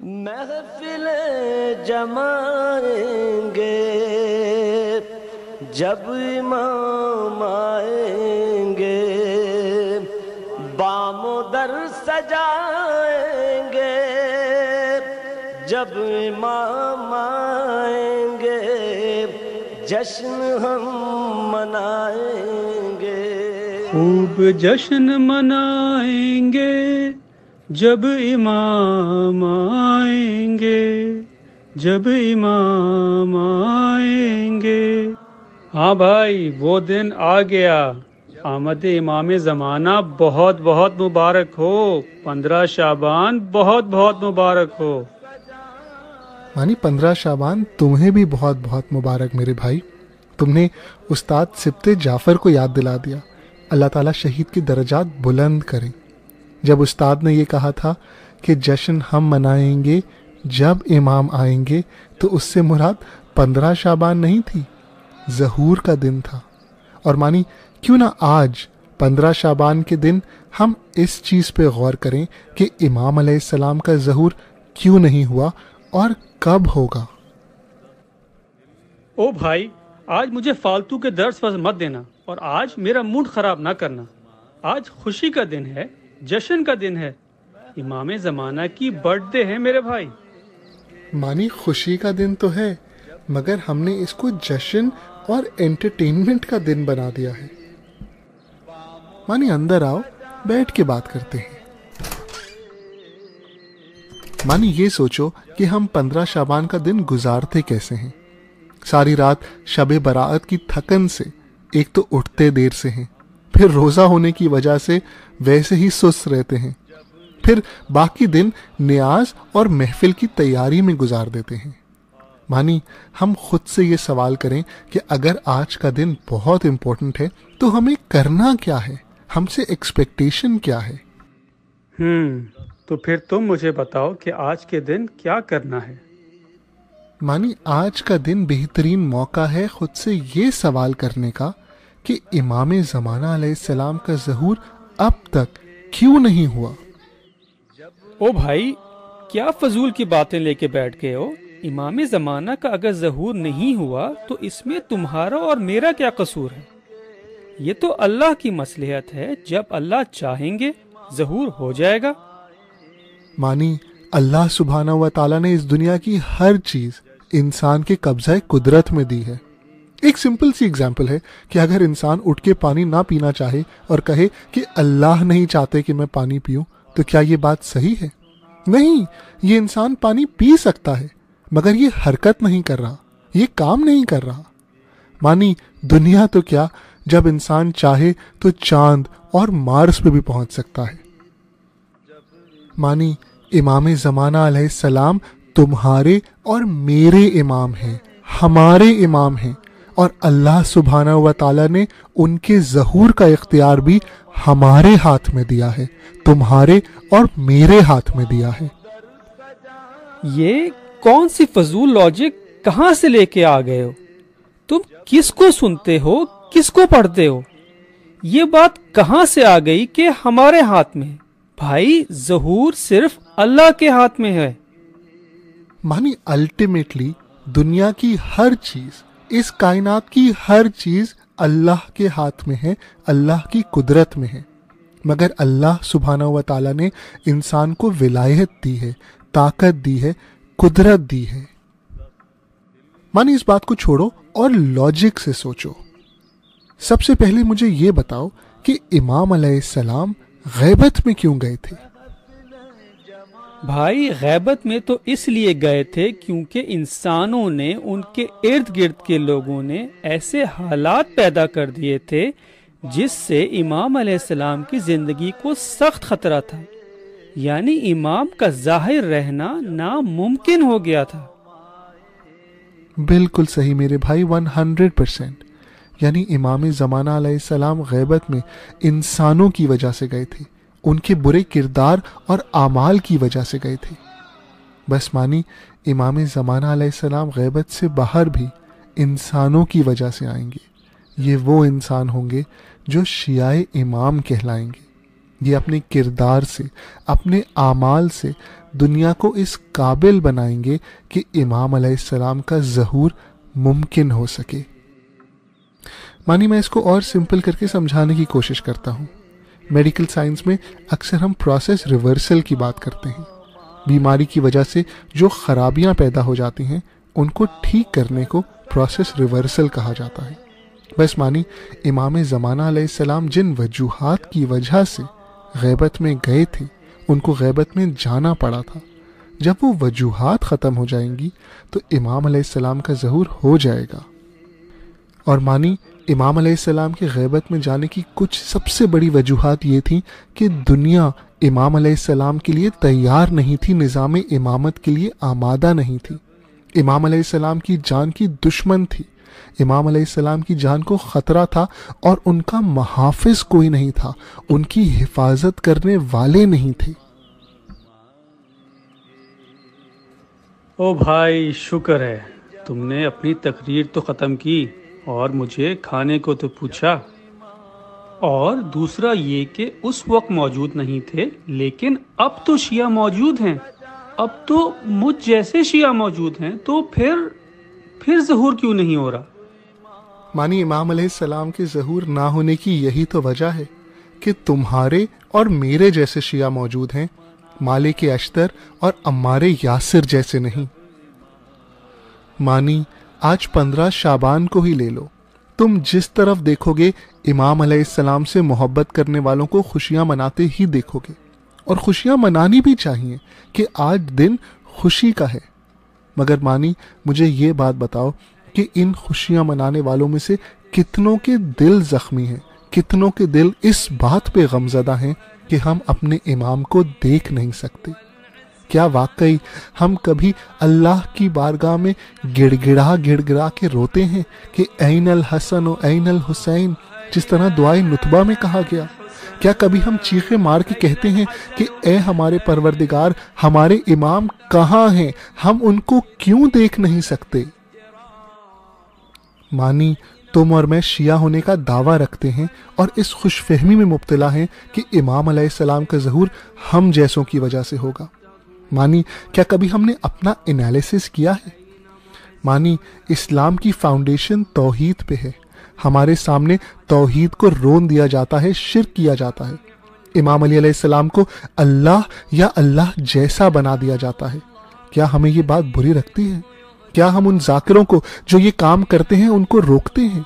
محفل جمائیں گے جب امام آئیں گے، بام و در سجائیں گے جب امام آئیں گے، جشن ہم منائیں گے، خوب جشن منائیں گے جب امام آئیں گے، جب امام آئیں گے۔ ہاں بھائی، وہ دن آ گیا، آمد امام زمانہ بہت بہت مبارک ہو، 15 شعبان بہت بہت مبارک ہو۔ مانی 15 شعبان تمہیں بھی بہت بہت مبارک میرے بھائی۔ تم نے استاد سبط جعفر کو یاد دلا دیا۔ اللہ تعالیٰ شہید کی درجات بلند کریں۔ جب استاد نے یہ کہا تھا کہ جشن ہم منائیں گے جب امام آئیں گے، تو اس سے مراد 15 شعبان نہیں تھی، ظہور کا دن تھا۔ اور مانی کیوں نہ آج 15 شعبان کے دن ہم اس چیز پہ غور کریں کہ امام علیہ السلام کا ظہور کیوں نہیں ہوا اور کب ہوگا۔ او بھائی، آج مجھے فالتو کے درس وز مت دینا، اور آج میرا موڈ خراب نہ کرنا۔ آج خوشی کا دن ہے، جشن کا دن ہے، امام زمانہ کی برتھ ڈے ہے میرے بھائی۔ مانی خوشی کا دن تو ہے، مگر ہم نے اس کو جشن اور انٹرٹینمنٹ کا دن بنا دیا ہے۔ مانی اندر آؤ، بیٹھ کے بات کرتے ہیں۔ مانی یہ سوچو کہ ہم 15 شعبان کا دن گزارتے کیسے ہیں۔ ساری رات شب برات کی تھکن سے ایک تو اٹھتے دیر سے ہیں، پھر روزہ ہونے کی وجہ سے ویسے ہی سست رہتے ہیں، پھر باقی دن نیاز اور محفل کی تیاری میں گزار دیتے ہیں۔ مانی ہم خود سے یہ سوال کریں کہ اگر آج کا دن بہت امپورٹنٹ ہے تو ہمیں کرنا کیا ہے، ہم سے ایکسپیکٹیشن کیا ہے؟ تو پھر تم مجھے بتاؤ کہ آج کے دن کیا کرنا ہے۔ مانی آج کا دن بہترین موقع ہے خود سے یہ سوال کرنے کا کہ امام زمانہ علیہ السلام کا ظہور اب تک کیوں نہیں ہوا۔ او بھائی، کیا فضول کی باتیں لے کے بیٹھ گئے ہو؟ امام زمانہ کا اگر ظہور نہیں ہوا تو اس میں تمہارا اور میرا کیا قصور ہے؟ یہ تو اللہ کی مصلحت ہے، جب اللہ چاہیں گے ظہور ہو جائے گا۔ مانی اللہ سبحانہ و تعالیٰ نے اس دنیا کی ہر چیز انسان کے قبضہ قدرت میں دی ہے۔ ایک سمپل سی اگزامپل ہے کہ اگر انسان اٹھ کے پانی نہ پینا چاہے اور کہے کہ اللہ نہیں چاہتے کہ میں پانی پیوں، تو کیا یہ بات صحیح ہے؟ نہیں، یہ انسان پانی پی سکتا ہے، مگر یہ حرکت نہیں کر رہا، یہ کام نہیں کر رہا۔ مانی دنیا تو کیا، جب انسان چاہے تو چاند اور مارس پہ بھی پہنچ سکتا ہے۔ مانی امام زمانہ علیہ السلام تمہارے اور میرے امام ہیں، ہمارے امام ہیں، اور اللہ سبحانہ و تعالیٰ نے ان کے ظہور کا اختیار بھی ہمارے ہاتھ میں دیا ہے، تمہارے اور میرے ہاتھ میں دیا ہے۔ یہ کون سی فضول لاجک کہاں سے لے کے آ گئے ہو؟ تم کس کو سنتے ہو، کس کو پڑھتے ہو؟ یہ بات کہاں سے آ گئی کہ ہمارے ہاتھ میں ہے؟ بھائی، ظہور صرف اللہ کے ہاتھ میں ہے۔ مانی الٹیمیٹلی دنیا کی ہر چیز، اس کائنات کی ہر چیز اللہ کے ہاتھ میں ہے، اللہ کی قدرت میں ہے، مگر اللہ سبحانہ و تعالیٰ نے انسان کو ولایت دی ہے، طاقت دی ہے، قدرت دی ہے۔ مانی اس بات کو چھوڑو اور لاجک سے سوچو۔ سب سے پہلے مجھے یہ بتاؤ کہ امام علیہ السلام غیبت میں کیوں گئے تھے؟ بھائی، غیبت میں تو اس لیے گئے تھے کیونکہ انسانوں نے، ان کے ارد گرد کے لوگوں نے ایسے حالات پیدا کر دیے تھے جس سے امام علیہ السلام کی زندگی کو سخت خطرہ تھا، یعنی امام کا ظاہر رہنا ناممکن ہو گیا تھا۔ بالکل صحیح میرے بھائی، 100%۔ یعنی امام زمانہ علیہ السلام غیبت میں انسانوں کی وجہ سے گئے تھے، ان کے برے کردار اور اعمال کی وجہ سے گئے تھے۔ بس مانی امام زمانہ علیہ السلام غیبت سے باہر بھی انسانوں کی وجہ سے آئیں گے۔ یہ وہ انسان ہوں گے جو شیعہ امام کہلائیں گے۔ یہ اپنے کردار سے، اپنے اعمال سے دنیا کو اس قابل بنائیں گے کہ امام علیہ السلام کا ظہور ممکن ہو سکے۔ مانی میں اس کو اور سمپل کر کے سمجھانے کی کوشش کرتا ہوں۔ میڈیکل سائنس میں اکثر ہم پروسیس ریورسل کی بات کرتے ہیں۔ بیماری کی وجہ سے جو خرابیاں پیدا ہو جاتی ہیں ان کو ٹھیک کرنے کو پروسیس ریورسل کہا جاتا ہے۔ بس مانی امام زمانہ علیہ السلام جن وجوہات کی وجہ سے غیبت میں گئے تھے ان کو غیبت میں جانا پڑا تھا، جب وہ وجوہات ختم ہو جائیں گی تو امام علیہ السلام کا ظہور ہو جائے گا۔ اور مانی امام علیہ السلام کے غیبت میں جانے کی کچھ سب سے بڑی وجوہات یہ تھیں کہ دنیا امام علیہ السلام کے لیے تیار نہیں تھی، نظام امامت کے لیے آمادہ نہیں تھی، امام علیہ السلام کی جان کی دشمن تھی، امام علیہ السلام کی جان کو خطرہ تھا اور ان کا محافظ کوئی نہیں تھا، ان کی حفاظت کرنے والے نہیں تھے۔ او بھائی شکر ہے تم نے اپنی تقریر تو ختم کی اور مجھے کھانے کو تو پوچھا، اور دوسرا یہ کہ اس وقت موجود نہیں تھے لیکن اب تو شیعہ موجود ہیں، اب تو مجھ جیسے شیعہ موجود ہیں، تو پھر ظہور کیوں نہیں ہو رہا؟ مانی امام علیہ السلام کے ظہور نہ ہونے کی یہی تو وجہ ہے کہ تمہارے اور میرے جیسے شیعہ موجود ہیں، مالک اشتر اور عمار یاسر جیسے نہیں۔ مانی آج 15 شعبان کو ہی لے لو، تم جس طرف دیکھو گے امام علیہ السلام سے محبت کرنے والوں کو خوشیاں مناتے ہی دیکھو گے، اور خوشیاں منانی بھی چاہیے کہ آج دن خوشی کا ہے۔ مگر مانی مجھے یہ بات بتاؤ کہ ان خوشیاں منانے والوں میں سے کتنوں کے دل زخمی ہیں، کتنوں کے دل اس بات پہ غمزدہ ہیں کہ ہم اپنے امام کو دیکھ نہیں سکتے؟ کیا واقعی ہم کبھی اللہ کی بارگاہ میں گڑ گڑا کے روتے ہیں کہ این الحسن و این الحسین، جس طرح دعائے نتبہ میں کہا گیا؟ کیا کبھی ہم چیخے مار کے کہتے ہیں کہ اے ہمارے پروردگار، ہمارے امام کہاں ہیں، ہم ان کو کیوں دیکھ نہیں سکتے؟ مانی تم اور میں شیعہ ہونے کا دعویٰ رکھتے ہیں اور اس خوش فہمی میں مبتلا ہیں کہ امام علیہ السلام کا ظہور ہم جیسوں کی وجہ سے ہوگا۔ مانی کیا کبھی ہم نے اپنا انالیسس کیا ہے؟ مانی اسلام کی فاؤنڈیشن توحید پہ ہے، ہمارے سامنے توحید کو رون دیا جاتا ہے، شرک کیا جاتا ہے، امام علی علیہ السلام کو اللہ یا اللہ جیسا بنا دیا جاتا ہے۔ کیا ہمیں یہ بات بری لگتی ہے؟ کیا ہم ان ذاکروں کو جو یہ کام کرتے ہیں ان کو روکتے ہیں؟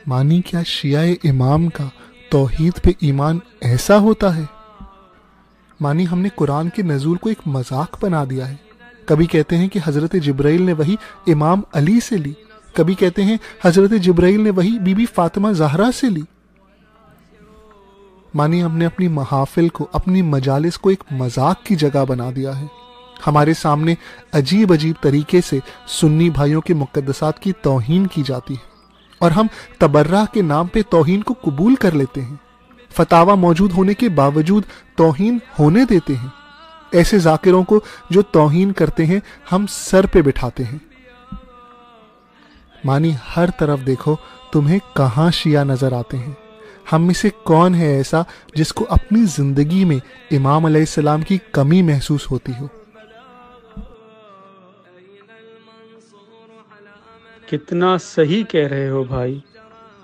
مانی کیا شیعہ امام کا توحید پہ ایمان ایسا ہوتا ہے؟ مانی ہم نے قرآن کے نزول کو ایک مذاق بنا دیا ہے، کبھی کہتے ہیں کہ حضرت جبرائیل نے وحی امام علی سے لی، کبھی کہتے ہیں حضرت جبرائیل نے وحی بی بی فاطمہ زہرا سے لی۔ مانی ہم نے اپنی محافل کو، اپنی مجالس کو ایک مذاق کی جگہ بنا دیا ہے، ہمارے سامنے عجیب طریقے سے سنی بھائیوں کے مقدسات کی توہین کی جاتی ہے اور ہم تبرہ کے نام پہ توہین کو قبول کر لیتے ہیں، فتاوی موجود ہونے کے باوجود توہین ہونے دیتے ہیں۔ ایسے ذاکروں کو جو توہین کرتے ہیں ہم سر پہ بٹھاتے ہیں۔ مانی ہر طرف دیکھو تمہیں کہاں شیعہ نظر آتے ہیں؟ ہم میں سے کون ہے ایسا جس کو اپنی زندگی میں امام علیہ السلام کی کمی محسوس ہوتی ہو؟ کتنا صحیح کہہ رہے ہو بھائی،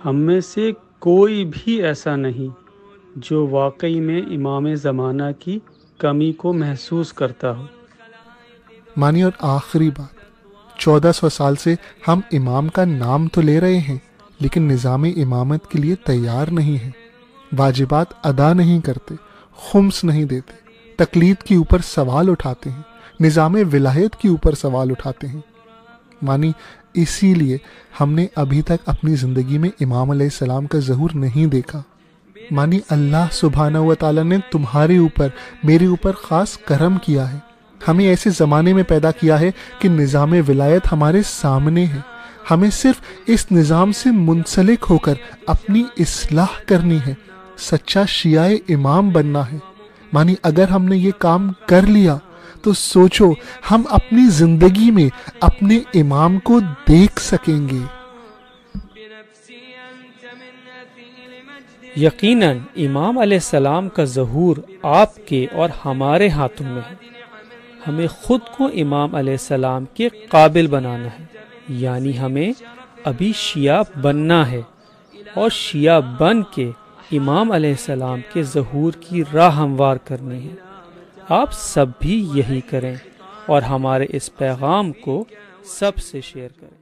ہم میں سے کوئی بھی ایسا نہیں جو واقعی میں امام زمانہ کی کمی کو محسوس کرتا ہو۔ مانی اور آخری بات، 1400 سال سے ہم امام کا نام تو لے رہے ہیں لیکن نظام امامت کے لیے تیار نہیں ہیں، واجبات ادا نہیں کرتے، خمس نہیں دیتے، تقلید کے اوپر سوال اٹھاتے ہیں، نظام ولایت کے اوپر سوال اٹھاتے ہیں۔ مانی اسی لیے ہم نے ابھی تک اپنی زندگی میں امام علیہ السلام کا ظہور نہیں دیکھا۔ مانی اللہ سبحانہ و تعالیٰ نے تمہارے اوپر، میرے اوپر خاص کرم کیا ہے، ہمیں ایسے زمانے میں پیدا کیا ہے کہ نظام ولایت ہمارے سامنے ہے، ہمیں صرف اس نظام سے منسلک ہو کر اپنی اصلاح کرنی ہے، سچا شیعہ امام بننا ہے۔ مانی اگر ہم نے یہ کام کر لیا تو سوچو ہم اپنی زندگی میں اپنے امام کو دیکھ سکیں گے۔ یقیناً امام علیہ السلام کا ظہور آپ کے اور ہمارے ہاتھوں میں ہے۔ ہمیں خود کو امام علیہ السلام کے قابل بنانا ہے، یعنی ہمیں ابھی شیعہ بننا ہے اور شیعہ بن کے امام علیہ السلام کے ظہور کی راہ ہموار کرنی ہے۔ آپ سب بھی یہی کریں اور ہمارے اس پیغام کو سب سے شیئر کریں۔